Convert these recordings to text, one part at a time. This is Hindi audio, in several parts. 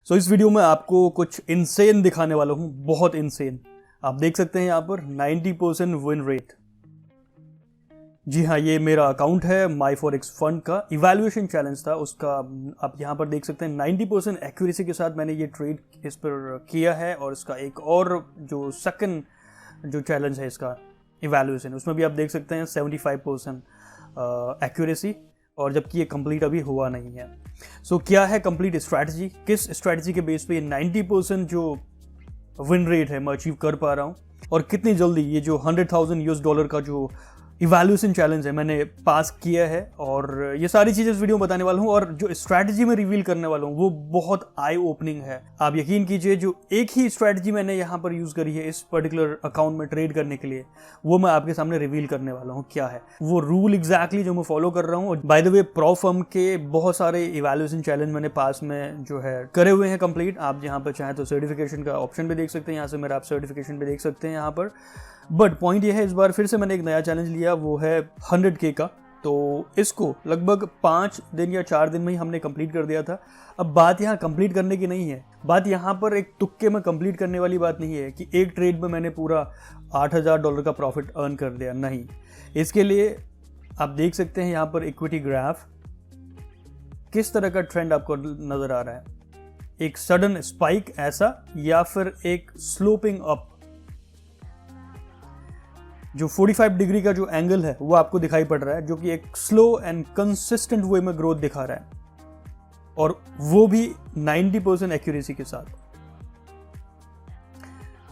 इस वीडियो में आपको कुछ इनसेन दिखाने वाला हूं, बहुत इनसेन। आप देख सकते हैं यहां पर 90% विन रेट। जी हाँ, ये मेरा अकाउंट है माई फॉरेक्स फंड का। इवैल्यूएशन चैलेंज था उसका। आप यहाँ पर देख सकते हैं 90% एक्यूरेसी के साथ मैंने ये ट्रेड इस पर किया है। और इसका एक और जो सेकंड जो चैलेंज है इसका इवैल्यूएशन, उसमें भी आप देख सकते हैं 75% एक्यूरेसी, और जबकि ये कंप्लीट अभी हुआ नहीं है। क्या है कंप्लीट स्ट्रैटेजी, किस स्ट्रैटेजी के बेस पे ये 90% जो विन रेट है मैं अचीव कर पा रहा हूँ, और कितनी जल्दी ये जो $100,000 का जो इवैल्यूएशन चैलेंज है मैंने पास किया है। और ये सारी चीजें इस वीडियो में बताने वाला हूँ, और जो स्ट्रैटेजी में रिवील करने वाला हूँ वो बहुत आई ओपनिंग है। आप यकीन कीजिए, जो एक ही स्ट्रैटेजी मैंने यहाँ पर यूज करी है इस पर्टिकुलर अकाउंट में ट्रेड करने के लिए, वो मैं आपके सामने रिवील करने वाला हूँ। क्या है वो रूल एग्जैक्टली जो मैं फॉलो कर रहा हूँ। By the way, pro firm के बहुत सारे इवैल्यूएशन चैलेंज मैंने पास में जो है करे हुए हैं कंप्लीट। आप यहाँ पर चाहें तो सर्टिफिकेशन का ऑप्शन भी देख सकते हैं, यहाँ से मेरा आप सर्टिफिकेशन भी देख सकते हैं यहाँ पर। बट पॉइंट ये है, इस बार फिर से मैंने एक नया चैलेंज लिया, वो है 100K का। तो इसको लगभग 5 दिन या 4 दिन में ही हमने कंप्लीट कर दिया था। अब बात यहाँ कंप्लीट करने की नहीं है, बात यहाँ पर एक तुक्के में कंप्लीट करने वाली बात नहीं है कि एक ट्रेड में मैंने पूरा $8,000 का प्रॉफिट अर्न कर दिया, नहीं। इसके लिए आप देख सकते हैं यहाँ पर इक्विटी ग्राफ, किस तरह का ट्रेंड आपको नजर आ रहा है। एक सडन स्पाइक ऐसा, या फिर एक स्लोपिंग अप। जो 45 डिग्री का जो एंगल है वो आपको दिखाई पड़ रहा है, जो कि एक स्लो एंड कंसिस्टेंट वे में ग्रोथ दिखा रहा है, और वो भी 90% एक्यूरेसी के साथ।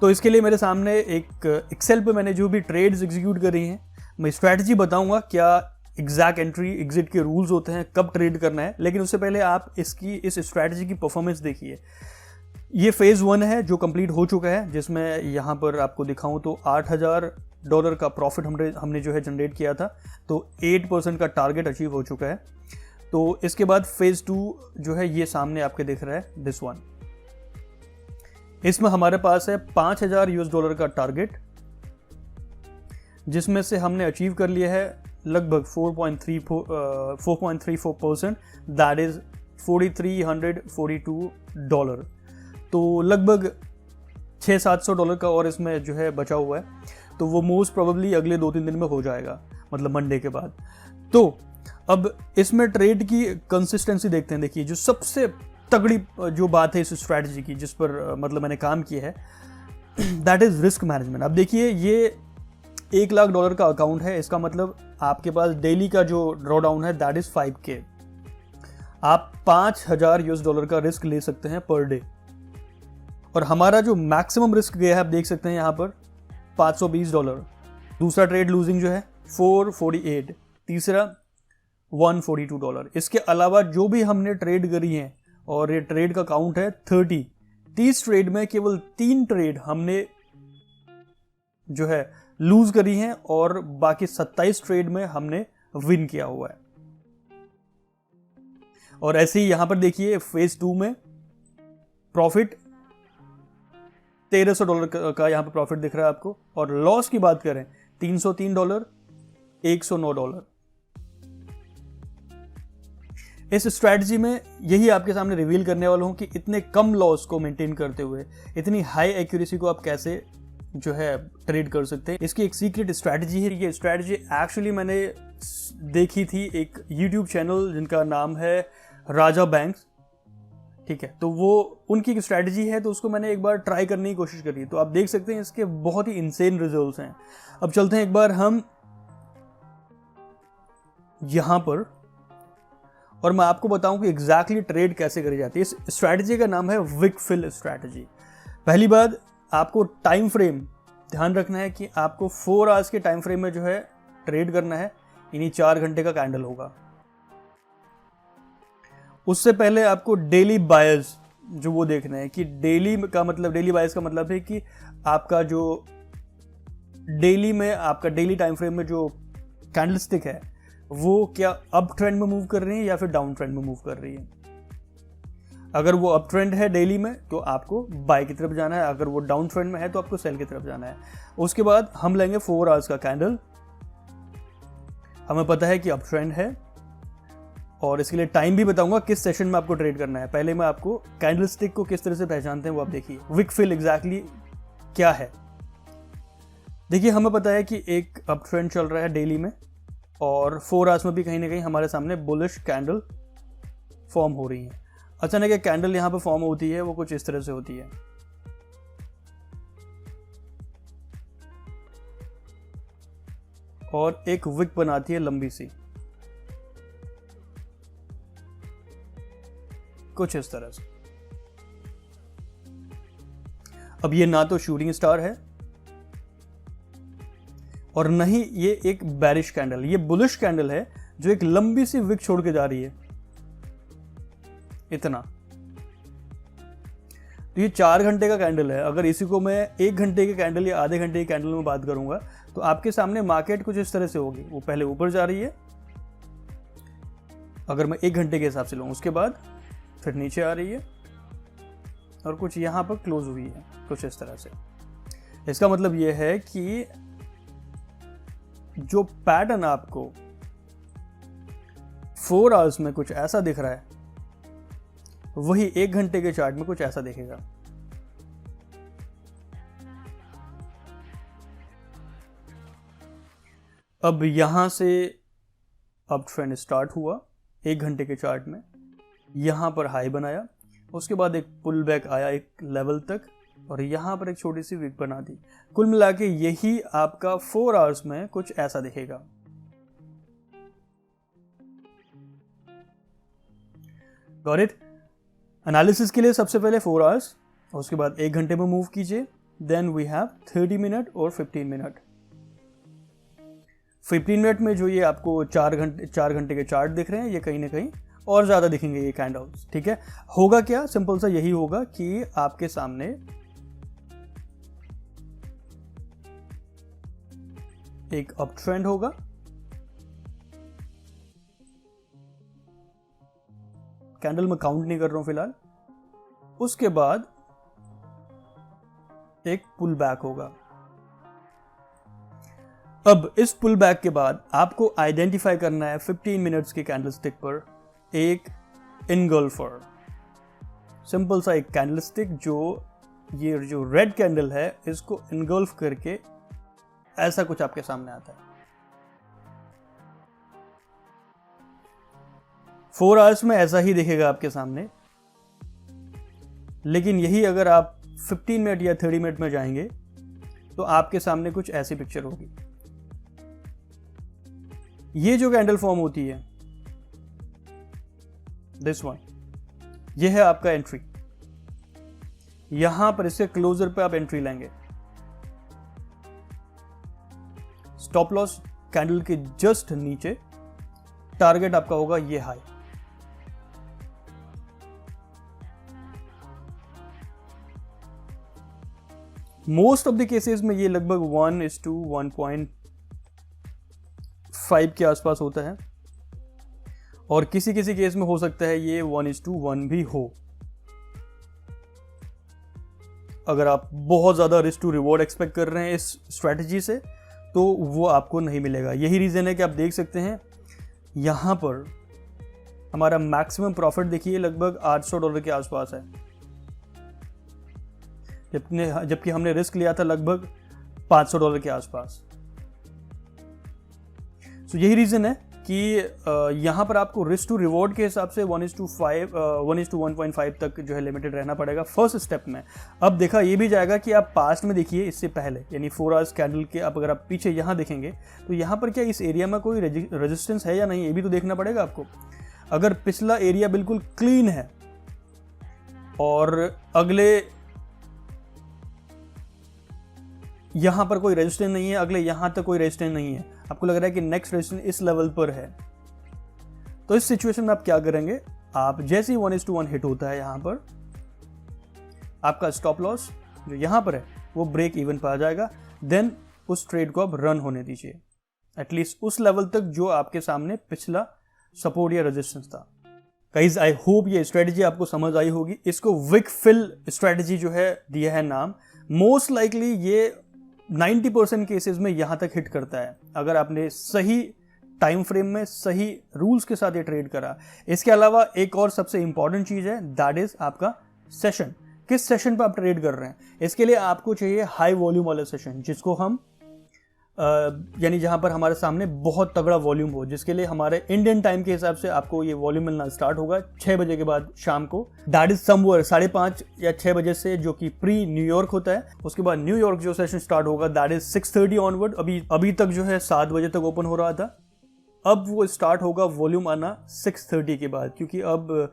तो इसके लिए मेरे सामने एक एक्सेल पे मैंने जो भी ट्रेड्स एग्जीक्यूट करी हैं, मैं स्ट्रैटेजी बताऊंगा, क्या एग्जैक्ट एंट्री एग्जिट के रूल्स होते हैं, कब ट्रेड करना है। लेकिन उससे पहले आप इसकी इस स्ट्रैटेजी की परफॉर्मेंस देखिए। ये फेज 1 है जो कंप्लीट हो चुका है, जिसमें यहाँ पर आपको दिखाऊं तो $8,000 का प्रॉफिट हमने जो है जनरेट किया था। तो 8% का टारगेट अचीव हो चुका है। तो इसके बाद फेज 2 जो है ये सामने आपके दिख रहा है, दिस वन। इसमें हमारे पास है $5,000 का टारगेट, जिसमें से हमने अचीव कर लिया है लगभग 4.34%, दैट इज $4,342। तो लगभग $600-700 का और इसमें जो है बचा हुआ है। तो वो मोस्ट प्रोबेबली अगले 2-3 दिन में हो जाएगा, मतलब मंडे के बाद। तो अब इसमें ट्रेड की कंसिस्टेंसी देखते हैं। देखिए, जो सबसे तगड़ी जो बात है इस स्ट्रैटेजी की, जिस पर मतलब मैंने काम किया है, दैट इज रिस्क मैनेजमेंट। अब देखिए, ये $1,00,000 का अकाउंट है। इसका मतलब आपके पास डेली का जो ड्रॉडाउन है दैट इज 5K। आप $5,000 का रिस्क ले सकते हैं पर डे। और हमारा जो मैक्सिमम रिस्क गया है, आप देख सकते हैं यहाँ पर $520। दूसरा ट्रेड लूजिंग जो है 448, तीसरा $142। इसके अलावा जो भी हमने ट्रेड करी है, और ये ट्रेड का काउंट है 30 ट्रेड में केवल 3 ट्रेड हमने जो है लूज करी हैं, और बाकी 27 ट्रेड में हमने विन किया हुआ है। और ऐसे ही यहां पर देखिए, फेज 2 में प्रॉफिट $1,300 का यहां पर प्रॉफिट दिख रहा है आपको। और लॉस की बात करें, $303, $109। इस स्ट्रैटेजी में यही आपके सामने रिवील करने वाला हूं कि इतने कम लॉस को मेंटेन करते हुए इतनी हाई एक्यूरेसी को आप कैसे जो है ट्रेड कर सकते हैं। इसकी एक सीक्रेट स्ट्रैटेजी है। ये स्ट्रैटेजी एक्चुअली मैंने देखी थी एक YouTube चैनल जिनका नाम है राजा बैंक्स, ठीक है। तो वो उनकी एक स्ट्रैटेजी है, तो उसको मैंने एक बार ट्राई करने की कोशिश करी। तो आप देख सकते हैं इसके बहुत ही इंसेन रिजल्ट्स हैं। अब चलते हैं एक बार हम यहां पर, और मैं आपको बताऊं कि एग्जैक्टली ट्रेड कैसे करी जाती है। इस स्ट्रैटेजी का नाम है विक फिल स्ट्रैटेजी। पहली बात, आपको टाइम फ्रेम ध्यान रखना है कि आपको 4 आवर्स के टाइम फ्रेम में जो है ट्रेड करना है, यानी 4 घंटे का कैंडल होगा। उससे पहले आपको डेली बायर्स जो वो देखना है कि डेली बायर्स का मतलब है कि आपका जो डेली में, आपका डेली टाइम फ्रेम में जो कैंडलस्टिक है वो क्या अप ट्रेंड में मूव कर रही है या फिर डाउन ट्रेंड में मूव कर रही है। अगर वो अप ट्रेंड है डेली में तो आपको बाय की तरफ जाना है, अगर वो डाउन ट्रेंड में है तो आपको सेल की तरफ जाना है। उसके बाद हम लेंगे 4 आवर्स का कैंडल, हमें पता है कि अप ट्रेंड है, और इसके लिए टाइम भी बताऊंगा किस सेशन में आपको ट्रेड करना है। पहले मैं आपको कैंडलस्टिक को किस तरह से पहचानते हैं वो आप देखिए। विक फिल एग्जैक्टली क्या है। देखिए हमें पता है कि एक अप ट्रेंड चल रहा है डेली में, और 4 आवर्स में भी कहीं ना कहीं हमारे सामने बुलिश कैंडल फॉर्म हो रही है। अचानक एक कैंडल यहाँ पर फॉर्म होती है, वो कुछ इस तरह से होती है। और एक विक बनाती है लंबी सी, कुछ इस तरह से। अब ये ना तो शूटिंग स्टार है और न ही ये एक बैरिश कैंडल, ये बुलिश कैंडल है जो एक लंबी सी विक छोड़ के जा रही है, इतना। तो ये 4 घंटे का कैंडल है। अगर इसी को मैं 1 घंटे के कैंडल या आधे घंटे के कैंडल में बात करूंगा तो आपके सामने मार्केट कुछ इस तरह से होगी। वो पहले ऊपर जा रही है, अगर मैं 1 घंटे के हिसाब से लूँ, उसके बाद फिर नीचे आ रही है और कुछ यहां पर क्लोज हुई है, कुछ इस तरह से। इसका मतलब यह है कि जो पैटर्न आपको 4 आवर्स में कुछ ऐसा दिख रहा है, वही 1 घंटे के चार्ट में कुछ ऐसा दिखेगा। अब यहां से अप ट्रेंड स्टार्ट हुआ 1 घंटे के चार्ट में, यहां पर हाई बनाया, उसके बाद एक पुल बैक आया एक लेवल तक और यहां पर एक छोटी सी विक बना दी। कुल मिला के यही आपका 4 आवर्स में कुछ ऐसा दिखेगा। Got it? एनालिसिस के लिए सबसे पहले 4 आवर्स, उसके बाद 1 घंटे में मूव कीजिए। देन वी हैव 30 मिनट और 15 मिनट। 15 मिनट में जो ये आपको 4 घंटे के चार्ट दिख रहे हैं, ये कहीं ना कहीं और ज्यादा दिखेंगे ये कैंडल्स। ठीक है, होगा क्या? सिंपल सा यही होगा कि आपके सामने एक अप ट्रेंड होगा, कैंडल में काउंट नहीं कर रहा हूं फिलहाल, उसके बाद एक पुल बैक होगा। अब इस पुल बैक के बाद आपको आइडेंटिफाई करना है 15 मिनट्स के कैंडलस्टिक पर एक इनगल्फर। सिंपल सा एक कैंडलस्टिक ये जो रेड कैंडल है इसको इनगल्फ करके ऐसा कुछ आपके सामने आता है। 4 आवर्स में ऐसा ही दिखेगा आपके सामने, लेकिन यही अगर आप 15 मिनट या 30 मिनट में जाएंगे तो आपके सामने कुछ ऐसी पिक्चर होगी। ये जो कैंडल फॉर्म होती है, दिस वन, ये है आपका एंट्री। यहां पर इसके क्लोजर पे आप एंट्री लेंगे। स्टॉप लॉस कैंडल के जस्ट नीचे, टारगेट आपका होगा ये high. Most of the cases में ये लगभग 1:1.5 के आसपास होता है, और किसी किसी केस में हो सकता है ये 1:1 भी हो। अगर आप बहुत ज्यादा रिस्क टू रिवॉर्ड एक्सपेक्ट कर रहे हैं इस स्ट्रेटजी से, तो वो आपको नहीं मिलेगा। यही रीजन है कि आप देख सकते हैं यहां पर हमारा मैक्सिमम प्रॉफिट देखिए लगभग $800 के आसपास है, जबकि हमने रिस्क लिया था लगभग $500 के आसपास। तो यही रीजन है कि यहां पर आपको रिस्क टू रिवॉर्ड के हिसाब से 1:1.5 तक जो है लिमिटेड रहना पड़ेगा फर्स्ट स्टेप में। अब देखा ये भी जाएगा कि आप पास्ट में देखिए, इससे पहले यानी 4 आवर्स कैंडल के अगर आप पीछे यहां देखेंगे तो यहां पर क्या इस एरिया में कोई रेजिस्टेंस है या नहीं, ये भी तो देखना पड़ेगा आपको। अगर पिछला एरिया बिल्कुल क्लीन है और अगले यहां पर कोई रेजिस्टेंस नहीं है, अगले यहां तक कोई रेजिस्टेंस नहीं है, आपको लग रहा है कि नेक्स्ट रेजिस्टेंस इस लेवल पर है, तो इस सिचुएशन में आप क्या करेंगे? आप जैसे ही 1:1 हिट होता है यहां पर, आपका स्टॉप लॉस जो यहां पर है वो ब्रेक इवन पर आ जाएगा। देन उस ट्रेड को आप रन होने दीजिए एटलीस्ट उस लेवल तक जो आपके सामने पिछला सपोर्ट या रेजिस्टेंस था। गाइस, आई होप ये स्ट्रेटजी आपको समझ आई होगी। इसको विक फिल स्ट्रेटजी जो है दिया है नाम। मोस्ट लाइकली ये 90% केसेस में यहां तक हिट करता है। अगर आपने सही टाइम फ्रेम में सही रूल्स के साथ ये ट्रेड करा। इसके अलावा एक और सबसे इंपॉर्टेंट चीज़ है, दैट इज आपका सेशन। किस सेशन पर आप ट्रेड कर रहे हैं। इसके लिए आपको चाहिए हाई वॉल्यूम वाला सेशन, जिसको हम यानी जहां पर हमारे सामने बहुत तगड़ा वॉल्यूम हो, जिसके लिए हमारे इंडियन टाइम के हिसाब से आपको ये वॉल्यूम मिलना स्टार्ट होगा 6 बजे के बाद शाम को। दैट इज समवेयर 5:30 या 6 बजे से, जो कि प्री न्यूयॉर्क होता है। उसके बाद न्यूयॉर्क जो सेशन स्टार्ट होगा दैट इज 6:30 ऑनवर्ड। अभी तक जो है 7 बजे तक ओपन हो रहा था, अब वो स्टार्ट होगा वॉल्यूम आना 6:30 के बाद, क्योंकि अब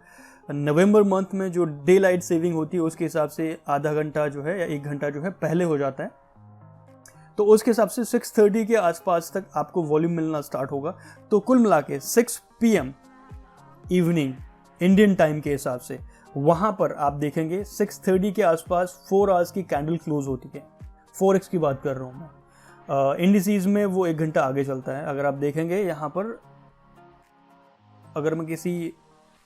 नवंबर मंथ में जो डे लाइट सेविंग होती है उसके हिसाब से आधा घंटा जो है या 1 घंटा जो है पहले हो जाता है। तो उसके हिसाब से 6:30 के आसपास तक आपको वॉल्यूम मिलना स्टार्ट होगा। तो कुल मिला के 6 PM इवनिंग इंडियन टाइम के हिसाब से वहां पर आप देखेंगे 6:30 के आसपास 4 आवर्स की कैंडल क्लोज होती है। फॉरेक्स की बात कर रहा हूं मैं। इंडिसीज में वो 1 घंटा आगे चलता है। अगर आप देखेंगे यहाँ पर, अगर मैं किसी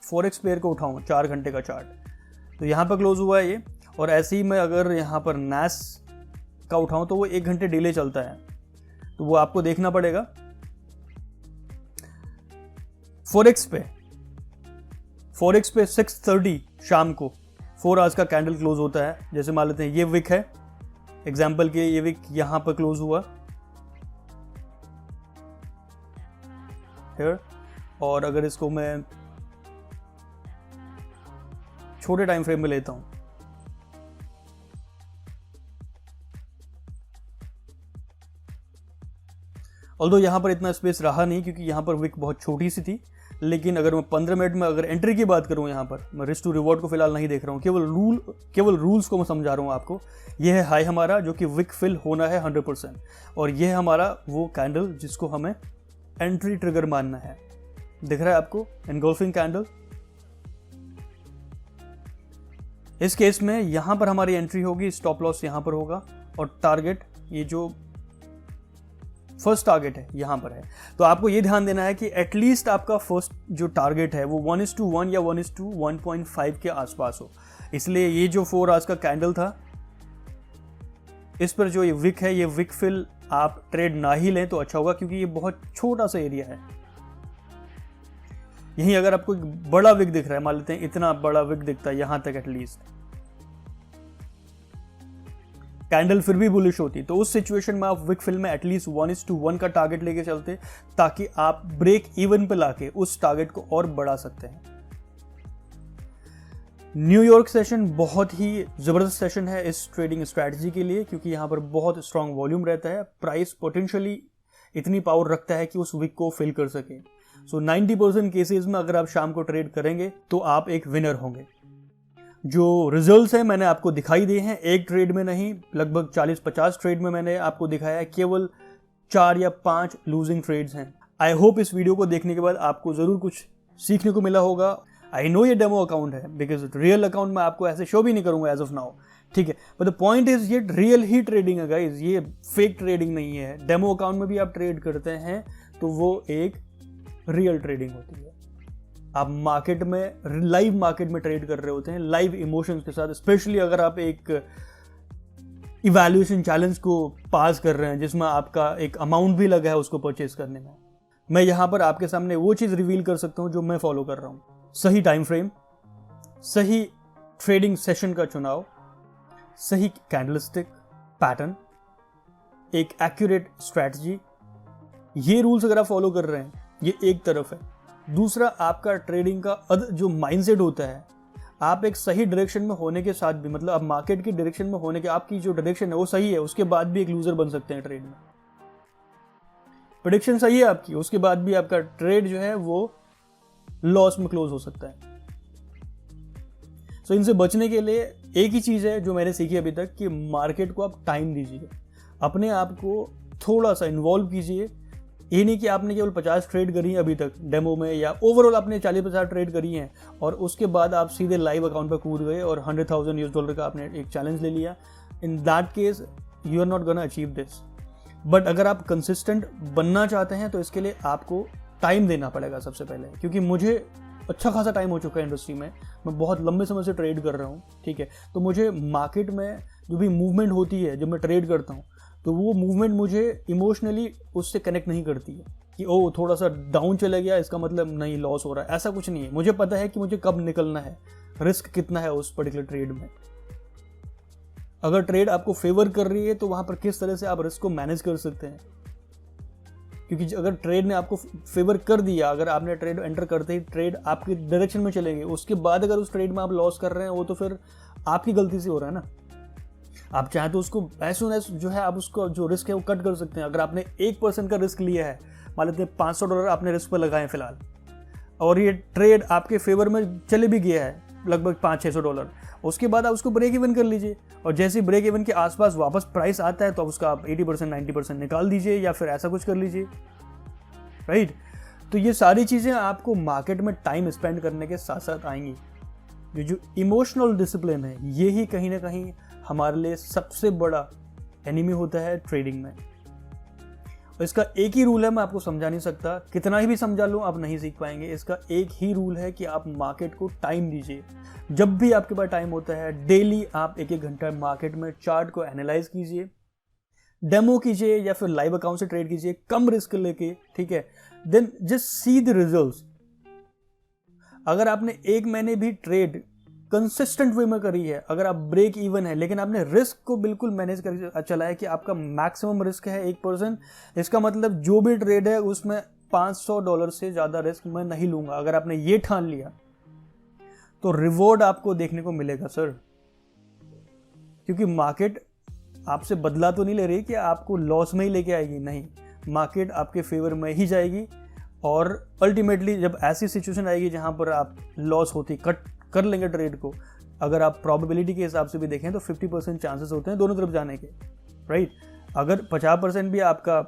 फॉरेक्स पेयर को उठाऊं 4 घंटे का चार्ट, तो यहाँ पर क्लोज हुआ है ये, और ऐसे ही मैं अगर यहाँ पर नैस का उठाऊं तो वो 1 घंटे डिले चलता है, तो वो आपको देखना पड़ेगा। फॉरेक्स पे 6:30 शाम को 4 आवर्स का कैंडल क्लोज होता है। जैसे मान लेते हैं ये विक है, एग्जाम्पल के ये विक यहां पर क्लोज हुआ here, और अगर इसको मैं छोटे टाइम फ्रेम में लेता हूं, ऑल्दो यहाँ पर इतना स्पेस रहा नहीं क्योंकि यहाँ पर विक बहुत छोटी सी थी, लेकिन अगर मैं 15 मिनट में अगर एंट्री की बात करूँ, यहाँ पर मैं रिस्क टू रिवॉर्ड को फिलहाल नहीं देख रहा हूँ, केवल रूल्स को मैं समझा रहा हूँ आपको। यह है हाई हमारा, जो कि विक फिल होना है 100%, और यह है हमारा वो कैंडल जिसको हमें एंट्री ट्रिगर मानना है। दिख रहा है आपको एनगल्फिंग कैंडल। इस केस में यहां पर हमारी एंट्री होगी, स्टॉप लॉस यहां पर होगा, और टारगेट ये जो फर्स्ट टारगेट है यहां पर है। तो आपको ये ध्यान देना है कि एटलीस्ट आपका फर्स्ट जो टारगेट है वो 1:1 या 1:1.5 के आसपास हो। इसलिए ये जो 4 आवर्स का कैंडल था, इस पर जो ये विक है, ये विक फिल आप ट्रेड ना ही लें तो अच्छा होगा, क्योंकि ये बहुत छोटा सा एरिया है। यहीं अगर आपको एक बड़ा विक दिख रहा है, मान लेते हैं इतना बड़ा विक दिखता है यहां तक, एटलीस्ट कैंडल फिर भी बुलिश होती, तो उस सिचुएशन में आप विक फिल में एटलीस्ट 1:1 का टारगेट लेके चलते, ताकि आप ब्रेक इवन पे लाके उस टारगेट को और बढ़ा सकते हैं। न्यूयॉर्क सेशन बहुत ही जबरदस्त सेशन है इस ट्रेडिंग स्ट्रैटेजी के लिए, क्योंकि यहां पर बहुत स्ट्रांग वॉल्यूम रहता है। प्राइस पोटेंशियली इतनी पावर रखता है कि उस विक को फिल कर सके। सो 90% केसेस में अगर आप शाम को ट्रेड करेंगे तो आप एक विनर होंगे। जो रिजल्ट्स हैं मैंने आपको दिखाई दिए हैं, एक ट्रेड में नहीं, लगभग 40-50 ट्रेड में मैंने आपको दिखाया है, केवल 4 या 5 लूजिंग ट्रेड्स हैं। आई होप इस वीडियो को देखने के बाद आपको जरूर कुछ सीखने को मिला होगा। आई नो ये डेमो अकाउंट है, बिकॉज रियल अकाउंट में आपको ऐसे शो भी नहीं करूंगा एज ऑफ नाउ, ठीक है। बट द पॉइंट इज ये रियल ही ट्रेडिंग है गाइज, ये फेक ट्रेडिंग नहीं है। डेमो अकाउंट में भी आप ट्रेड करते हैं तो वो एक रियल ट्रेडिंग होती है। आप मार्केट में, लाइव मार्केट में ट्रेड कर रहे होते हैं, लाइव इमोशंस के साथ, स्पेशली अगर आप एक इवैल्यूएशन चैलेंज को पास कर रहे हैं जिसमें आपका एक अमाउंट भी लगा है उसको परचेज करने में। मैं यहां पर आपके सामने वो चीज रिवील कर सकता हूं जो मैं फॉलो कर रहा हूं। सही टाइम फ्रेम, सही ट्रेडिंग सेशन का चुनाव, सही कैंडलस्टिक पैटर्न, एक एक्यूरेट स्ट्रैटेजी, ये रूल्स अगर आप फॉलो कर रहे हैं, ये एक तरफ है। दूसरा, आपका ट्रेडिंग का जो माइंडसेट होता है, आप एक सही डायरेक्शन में होने के साथ भी, मतलब आप मार्केट की डायरेक्शन में होने के, आपकी जो डायरेक्शन है वो सही है, उसके बाद भी एक लूजर बन सकते हैं ट्रेड में। प्रेडिक्शन सही है आपकी, उसके बाद भी आपका ट्रेड जो है वो लॉस में क्लोज हो सकता है। सो इनसे बचने के लिए एक ही चीज है जो मैंने सीखी अभी तक, कि मार्केट को आप टाइम दीजिए, अपने आप को थोड़ा सा इन्वॉल्व कीजिए। ये नहीं कि आपने केवल 50 ट्रेड करी है अभी तक डेमो में, या ओवरऑल आपने 40-50 ट्रेड करी हैं और उसके बाद आप सीधे लाइव अकाउंट पर कूद गए और $100,000 का आपने एक चैलेंज ले लिया। In that case you are not gonna achieve this. But अगर आप कंसिस्टेंट बनना चाहते हैं तो इसके लिए आपको टाइम देना पड़ेगा सबसे पहले, क्योंकि मुझे अच्छा खासा टाइम हो चुका है इंडस्ट्री में, मैं बहुत लंबे समय से ट्रेड कर रहा हूँ, ठीक है। तो मुझे मार्केट में जो भी मूवमेंट होती है जब मैं ट्रेड करता हूँ, तो वो मूवमेंट मुझे इमोशनली उससे कनेक्ट नहीं करती है। कि ओ थोड़ा सा डाउन चला गया इसका मतलब नहीं लॉस हो रहा है, ऐसा कुछ नहीं है। मुझे पता है कि मुझे कब निकलना है, रिस्क कितना है उस पर्टिकुलर ट्रेड में। अगर ट्रेड आपको फेवर कर रही है तो वहां पर किस तरह से आप रिस्क को मैनेज कर सकते हैं, क्योंकि अगर ट्रेड ने आपको फेवर कर दिया, अगर आपने ट्रेड एंटर करते ही ट्रेड आपकी डायरेक्शन में चले गए, उसके बाद अगर उस ट्रेड में आप लॉस कर रहे हैं वो तो फिर आपकी गलती से हो रहा है ना। आप चाहे तो उसको एज सून एज जो है आप उसको जो रिस्क है वो कट कर सकते हैं। अगर आपने 1% का रिस्क लिया है, मान लेते हैं $500 आपने रिस्क पर लगाए फिलहाल, और ये ट्रेड आपके फेवर में चले भी गया है लगभग $500-600, उसके बाद आप उसको ब्रेक इवन कर लीजिए, और जैसे ब्रेक इवन के आसपास वापस प्राइस आता है तो उसका आप 80% 90% निकाल दीजिए या फिर ऐसा कुछ कर लीजिए, राइट। तो ये सारी चीज़ें आपको मार्केट में टाइम स्पेंड करने के साथ साथ आएंगी। ये जो इमोशनल डिसिप्लिन है ये ही कहीं ना कहीं हमारे लिए सबसे बड़ा एनिमी होता है ट्रेडिंग में। और इसका एक ही रूल है, मैं आपको समझा नहीं सकता, कितना ही भी समझा लो आप नहीं सीख पाएंगे। इसका एक ही रूल है कि आप मार्केट को टाइम दीजिए। जब भी आपके पास टाइम होता है डेली आप 1-1 घंटा मार्केट में चार्ट को एनालाइज कीजिए, डेमो कीजिए या फिर लाइव अकाउंट से ट्रेड कीजिए, कम रिस्क लेके, ठीक है। Then just see the results. अगर आपने 1 महीने भी ट्रेड कंसिस्टेंट वे में करी है, अगर आप ब्रेक इवन है लेकिन आपने रिस्क को बिल्कुल मैनेज कर चला है कि आपका मैक्सिमम रिस्क है 1%, इसका मतलब जो भी ट्रेड है उसमें $500 से ज़्यादा रिस्क मैं नहीं लूंगा। अगर आपने ये ठान लिया तो रिवॉर्ड आपको देखने को मिलेगा सर, क्योंकि मार्केट आपसे बदला तो नहीं ले रही कि आपको लॉस में ही लेके आएगी, नहीं, मार्केट आपके फेवर में ही जाएगी। और अल्टीमेटली जब ऐसी सिचुएशन आएगी जहां पर आप लॉस होती कट कर लेंगे ट्रेड को, अगर आप प्रोबेबिलिटी के हिसाब से भी देखें तो 50% चांसेस होते हैं दोनों तरफ जाने के, राइट। अगर 50% भी आपका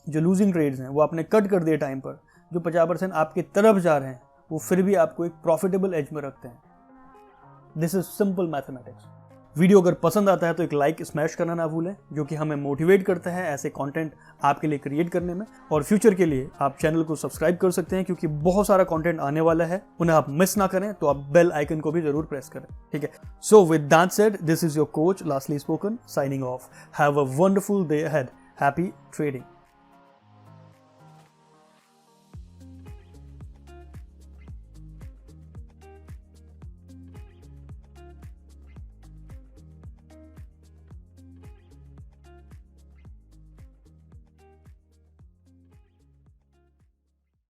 जो लूजिंग ट्रेड्स हैं वो आपने कट कर दिए टाइम पर, जो 50% आपके तरफ जा रहे हैं वो फिर भी आपको एक प्रॉफिटेबल एज में रखते हैं। This is simple mathematics. Video अगर पसंद आता है तो एक लाइक स्मैश करना ना भूलें, जो कि हमें मोटिवेट करता है ऐसे कंटेंट आपके लिए क्रिएट करने में। और फ्यूचर के लिए आप चैनल को सब्सक्राइब कर सकते हैं, क्योंकि बहुत सारा कंटेंट आने वाला है, उन्हें आप मिस ना करें, तो आप बेल आइकन को भी जरूर प्रेस करें, ठीक है। So with that said, this is your coach lastly spoken, signing off. Have a wonderful day ahead. Happy trading.